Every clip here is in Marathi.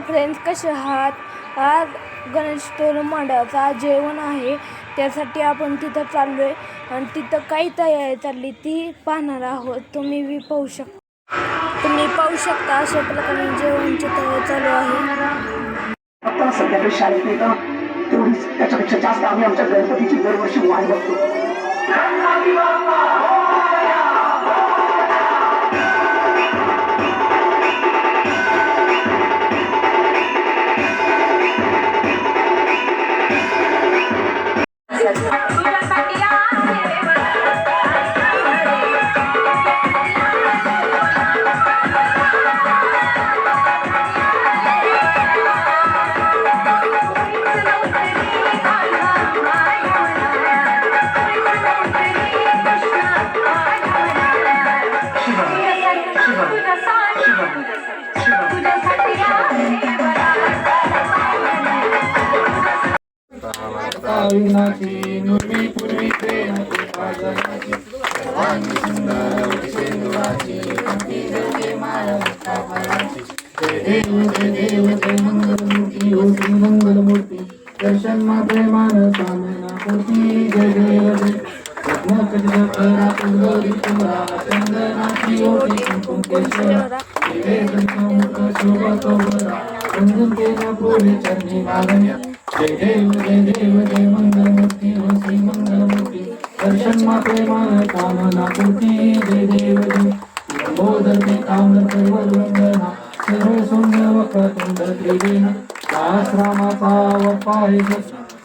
फ्रेंड्स, कसे आहात? आज गणेशोत्सव मंडळाचा जेवण आहे, त्यासाठी आपण तिथं चाललो आहे आणि तिथं काही तयारी चालली ती पाहणार आहोत. तुम्ही पाहू शकता अशा प्रकारे जेवणची तयारी चालू आहे. आता सध्या शाळेत येतं तेवढीच त्याच्यापेक्षा जास्त आम्ही आमच्या गणपतीची दरवर्षी वाट बघतो. नुर्वी पूर्वी प्रेमाची पाजनाची सर्वांगी सुंदर सिंधुराची अंती देवते माया मुक्ताफळाची. जय देव जय मंगलमूर्ती हो श्री मंगलमूर्ती दर्शन मा प्रेमान कामना पूर्ती. जय देव जय चंदनाची ओटी कुंकुम केशरा शोभा कौरा रंजन केला पोरी चरणी मागण्या. जय देव जय मंगलमूर्ती हो श्री मंगलमूर्ती दर्शन मा प्रेमान कामना पूर्ती. जय देव जय लंबोदर ते कामर वंदना सर्व सौम्य वक्रतुंड त्रिवेण आश्रमाचा वपाय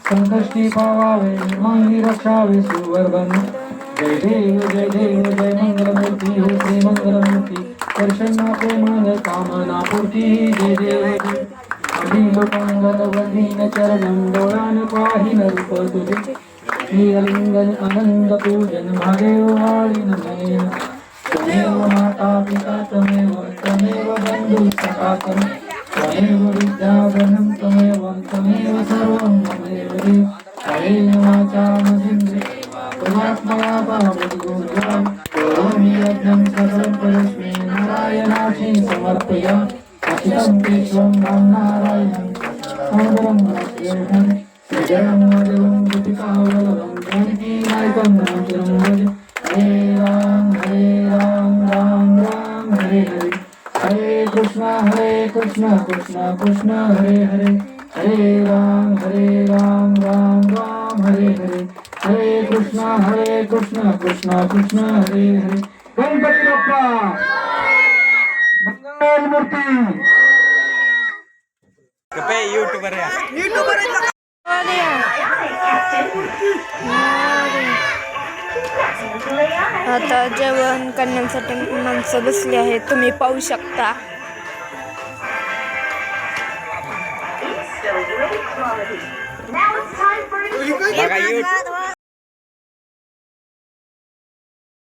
संकष्टी पावावे माही रक्षावे सुवर्धन. जय देव जय मंगलमूर्ती हो श्री मंगलमूर्ती दर्शन मा प्रेमान कामना पूर्ती. जय देव जय अभिलोकांगन वंदीन चरणं डोळान पाहिन रूप तुझे श्रीलिंगन आनंद पूजन महादेव वाळीन नयन. त्वमेव माता पिता त्वमेव बंधु सखा त्वमेव विद्याधनं त्वमेव सर्वं त्वमेव देव. हरे वाचा महेन्द्रे परमात्मया पावनगुणगान करोमि यज्ञं सकलं परस्मै नारायणाची समर्पयामि. अखिलं केशवं नारायणं सादरं नमस्कृतं श्रीजयं माधवं गोपिकावल्लभं जानकीनायकं रामचन्द्रं भजे. हरे राम राम राम हरे हरे हरे कृष्ण कृष्ण कृष्ण हरे हरे हरे राम राम राम हरे हरे हरे कृष्ण कृष्ण कृष्ण हरे हरे. गणपती बाप्पा मंगलमूर्ती. आता जेवण करण्यासाठी माणसं बसली आहेत, तुम्ही पाहू शकता. Now it's time for